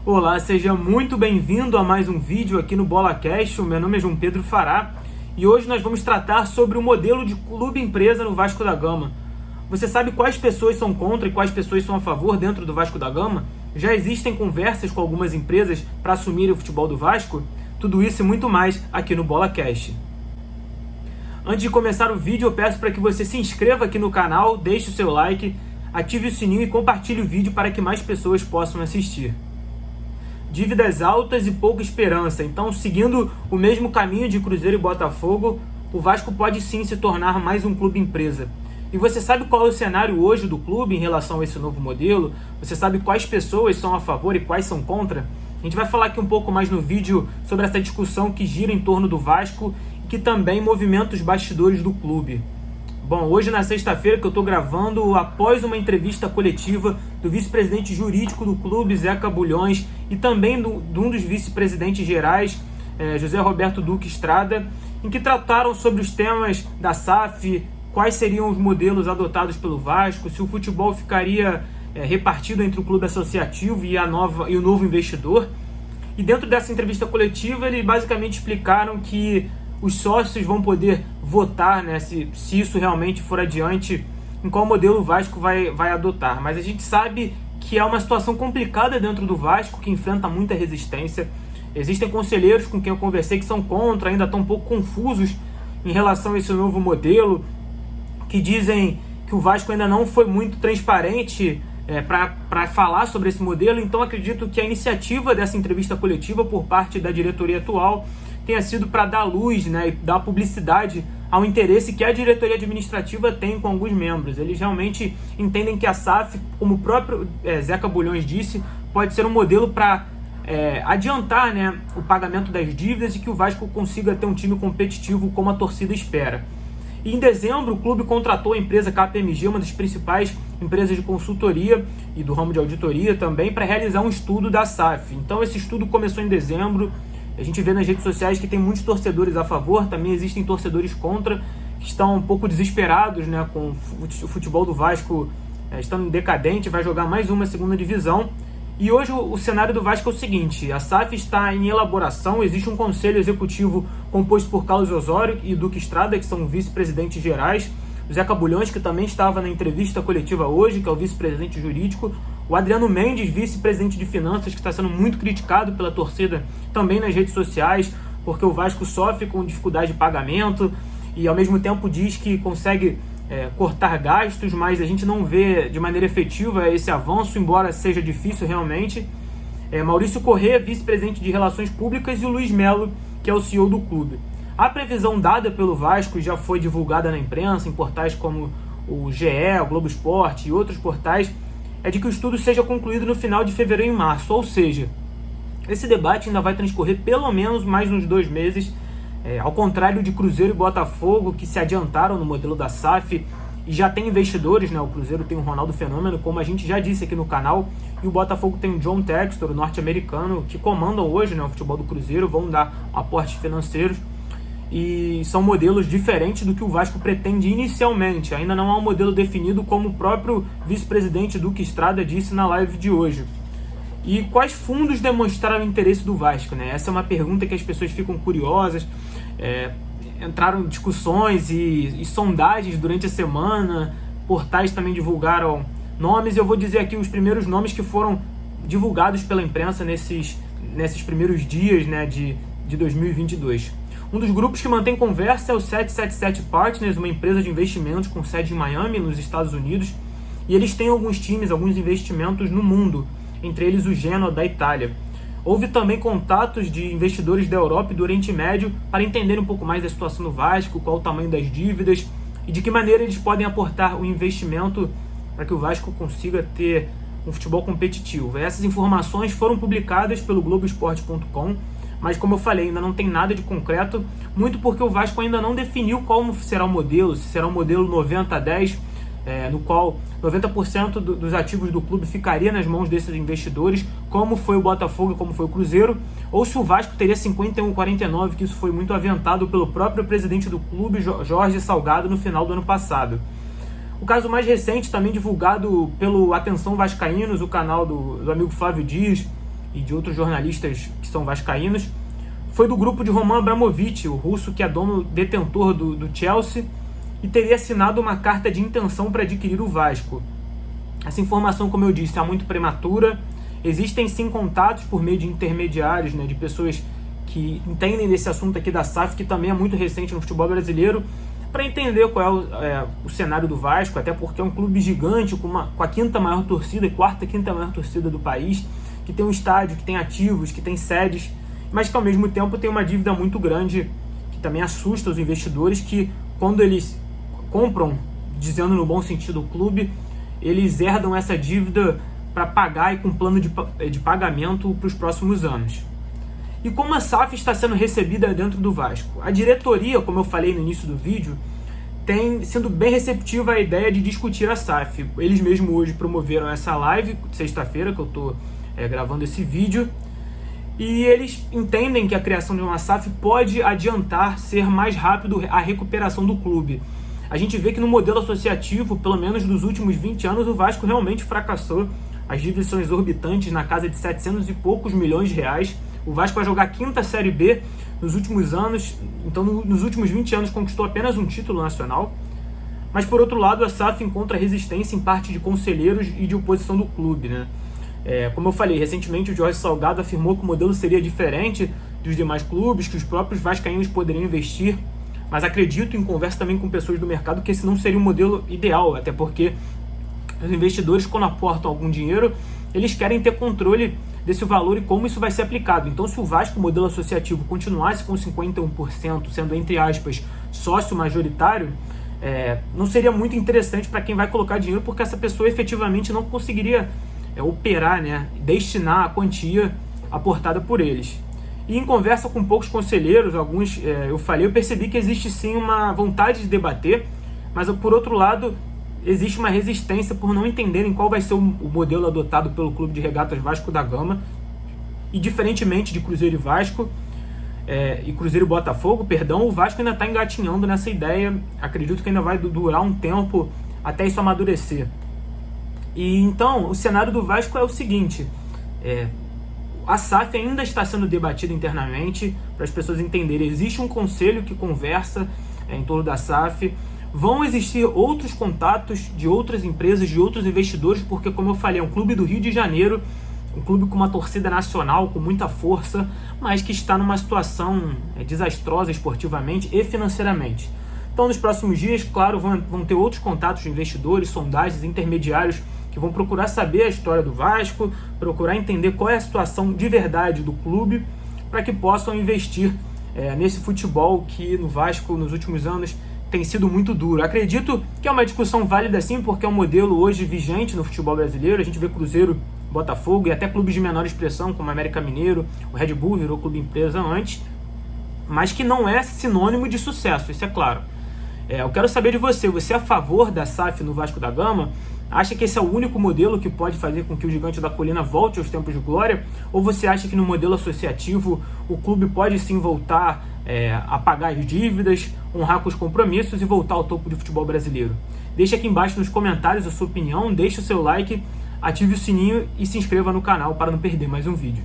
Olá, seja muito bem-vindo a mais um vídeo aqui no BolaCast. O meu nome é João Pedro Fará e hoje nós vamos tratar sobre o modelo de clube-empresa no Vasco da Gama. Você sabe quais pessoas são contra e quais pessoas são a favor dentro do Vasco da Gama? Já existem conversas com algumas empresas para assumirem o futebol do Vasco? Tudo isso e muito mais aqui no BolaCast. Antes de começar o vídeo, eu peço para que você se inscreva aqui no canal, deixe o seu like, ative o sininho e compartilhe o vídeo para que mais pessoas possam assistir. Dívidas altas e pouca esperança. Então, seguindo o mesmo caminho de Cruzeiro e Botafogo, o Vasco pode sim se tornar mais um clube empresa. E você sabe qual é o cenário hoje do clube em relação a esse novo modelo? Você sabe quais pessoas são a favor e quais são contra? A gente vai falar aqui um pouco mais no vídeo sobre essa discussão que gira em torno do Vasco e que também movimenta os bastidores do clube. Bom, hoje na sexta-feira que eu estou gravando, após uma entrevista coletiva do vice-presidente jurídico do clube, Zeca Bulhões, e também de um dos vice-presidentes gerais, José Roberto Duque Estrada, em que trataram sobre os temas da SAF, quais seriam os modelos adotados pelo Vasco, se o futebol ficaria repartido entre o clube associativo e o novo investidor. E dentro dessa entrevista coletiva, eles basicamente explicaram que os sócios vão poder votar, né, se isso realmente for adiante, em qual modelo o Vasco vai adotar. Mas a gente sabe que é uma situação complicada dentro do Vasco, que enfrenta muita resistência. Existem conselheiros com quem eu conversei que são contra, ainda estão um pouco confusos em relação a esse novo modelo, que dizem que o Vasco ainda não foi muito transparente para falar sobre esse modelo. Então acredito que a iniciativa dessa entrevista coletiva por parte da diretoria atual tenha sido para dar luz, né, e dar publicidade ao interesse que a diretoria administrativa tem com alguns membros. Eles realmente entendem que a SAF, como o próprio Zeca Bulhões disse, pode ser um modelo para adiantar, né, o pagamento das dívidas e que o Vasco consiga ter um time competitivo como a torcida espera. E em dezembro, o clube contratou a empresa KPMG, uma das principais empresas de consultoria e do ramo de auditoria também, para realizar um estudo da SAF. Então esse estudo começou em dezembro. A gente vê nas redes sociais que tem muitos torcedores a favor, também existem torcedores contra, que estão um pouco desesperados, né, com o futebol do Vasco estando decadente, vai jogar mais uma segunda divisão. E hoje o cenário do Vasco é o seguinte: a SAF está em elaboração, existe um conselho executivo composto por Carlos Osório e Duque Estrada, que são vice-presidentes gerais, o Zeca Bulhões, que também estava na entrevista coletiva hoje, que é o vice-presidente jurídico, o Adriano Mendes, vice-presidente de finanças, que está sendo muito criticado pela torcida também nas redes sociais, porque o Vasco sofre com dificuldade de pagamento e ao mesmo tempo diz que consegue cortar gastos, mas a gente não vê de maneira efetiva esse avanço, embora seja difícil realmente. Maurício Corrêa, vice-presidente de Relações Públicas, e o Luiz Melo, que é o CEO do clube. A previsão dada pelo Vasco já foi divulgada na imprensa, em portais como o GE, o Globo Esporte e outros portais, é de que o estudo seja concluído no final de fevereiro e março, ou seja, esse debate ainda vai transcorrer pelo menos mais uns 2 meses, ao contrário de Cruzeiro e Botafogo, que se adiantaram no modelo da SAF e já tem investidores, né? O Cruzeiro tem o Ronaldo Fenômeno, como a gente já disse aqui no canal, e o Botafogo tem o John Textor, o norte-americano, que comandam hoje, né, o futebol do Cruzeiro, vão dar aportes financeiros, e são modelos diferentes do que o Vasco pretende inicialmente. Ainda não há um modelo definido, como o próprio vice-presidente Duque Estrada disse na live de hoje. E quais fundos demonstraram o interesse do Vasco, né? Essa é uma pergunta que as pessoas ficam curiosas. Entraram discussões e sondagens durante a semana, portais também divulgaram nomes. Eu vou dizer aqui os primeiros nomes que foram divulgados pela imprensa nesses primeiros dias, né, de 2022. Um dos grupos que mantém conversa é o 777 Partners, uma empresa de investimentos com sede em Miami, nos Estados Unidos, e eles têm alguns times, alguns investimentos no mundo, entre eles o Genoa da Itália. Houve também contatos de investidores da Europa e do Oriente Médio para entender um pouco mais da situação do Vasco, qual o tamanho das dívidas e de que maneira eles podem aportar o investimento para que o Vasco consiga ter um futebol competitivo. Essas informações foram publicadas pelo Globoesporte.com, mas como eu falei, ainda não tem nada de concreto, muito porque o Vasco ainda não definiu como será o modelo, se será um modelo 90-10, no qual 90% dos ativos do clube ficaria nas mãos desses investidores, como foi o Botafogo e como foi o Cruzeiro, ou se o Vasco teria 51-49, que isso foi muito aventado pelo próprio presidente do clube, Jorge Salgado, no final do ano passado. O caso mais recente, também divulgado pelo Atenção Vascaínos, o canal do amigo Flávio Dias, e de outros jornalistas que são vascaínos, foi do grupo de Roman Abramovich, o russo que é detentor do Chelsea, e teria assinado uma carta de intenção para adquirir o Vasco. Essa informação, como eu disse, é muito prematura. Existem sim contatos por meio de intermediários, né, de pessoas que entendem desse assunto aqui da SAF, que também é muito recente no futebol brasileiro, para entender qual é o cenário do Vasco, até porque é um clube gigante, com a quinta maior torcida, quinta maior torcida do país, que tem um estádio, que tem ativos, que tem sedes, mas que ao mesmo tempo tem uma dívida muito grande, que também assusta os investidores, que quando eles compram, dizendo no bom sentido, o clube, eles herdam essa dívida para pagar e com plano de pagamento para os próximos anos. E como a SAF está sendo recebida dentro do Vasco? A diretoria, como eu falei no início do vídeo, tem sido bem receptiva à ideia de discutir a SAF. Eles mesmos hoje promoveram essa live, sexta-feira, que eu estou gravando esse vídeo, e eles entendem que a criação de uma SAF pode adiantar ser mais rápido a recuperação do clube. A gente vê que no modelo associativo, pelo menos nos últimos 20 anos, o Vasco realmente fracassou. As dívidas são exorbitantes, na casa de 700 e poucos milhões de reais. O Vasco vai jogar a quinta Série B nos últimos anos, então nos últimos 20 anos conquistou apenas um título nacional. Mas por outro lado, a SAF encontra resistência em parte de conselheiros e de oposição do clube, né? Como eu falei, recentemente o Jorge Salgado afirmou que o modelo seria diferente dos demais clubes, que os próprios vascaínos poderiam investir, mas acredito, em conversa também com pessoas do mercado, que esse não seria um modelo ideal, até porque os investidores, quando aportam algum dinheiro, eles querem ter controle desse valor e como isso vai ser aplicado. Então, se o Vasco, o modelo associativo, continuasse com 51%, sendo, entre aspas, sócio majoritário, não seria muito interessante para quem vai colocar dinheiro, porque essa pessoa efetivamente não conseguiria operar, né, destinar a quantia aportada por eles. E em conversa com poucos conselheiros, alguns eu percebi que existe sim uma vontade de debater, mas por outro lado, existe uma resistência por não entenderem qual vai ser o modelo adotado pelo Clube de Regatas Vasco da Gama. E diferentemente de Cruzeiro e Vasco, e Cruzeiro e Botafogo, o Vasco ainda está engatinhando nessa ideia. Acredito que ainda vai durar um tempo até isso amadurecer. E então, o cenário do Vasco é o seguinte: a SAF ainda está sendo debatida internamente, para as pessoas entenderem. Existe um conselho que conversa em torno da SAF. Vão existir outros contatos de outras empresas, de outros investidores, porque, como eu falei, é um clube do Rio de Janeiro, um clube com uma torcida nacional, com muita força, mas que está numa situação desastrosa esportivamente e financeiramente. Então, nos próximos dias, claro, vão ter outros contatos de investidores, sondagens, intermediários, que vão procurar saber a história do Vasco, procurar entender qual é a situação de verdade do clube, para que possam investir nesse futebol que no Vasco, nos últimos anos, tem sido muito duro. Acredito que é uma discussão válida sim, porque é um modelo hoje vigente no futebol brasileiro. A gente vê Cruzeiro, Botafogo e até clubes de menor expressão, como América Mineiro, o Red Bull virou clube empresa antes, mas que não é sinônimo de sucesso, isso é claro. Eu quero saber de você. Você é a favor da SAF no Vasco da Gama? Acha que esse é o único modelo que pode fazer com que o Gigante da Colina volte aos tempos de glória? Ou você acha que no modelo associativo o clube pode sim voltar a pagar as dívidas, honrar com os compromissos e voltar ao topo do futebol brasileiro? Deixe aqui embaixo nos comentários a sua opinião, deixe o seu like, ative o sininho e se inscreva no canal para não perder mais um vídeo.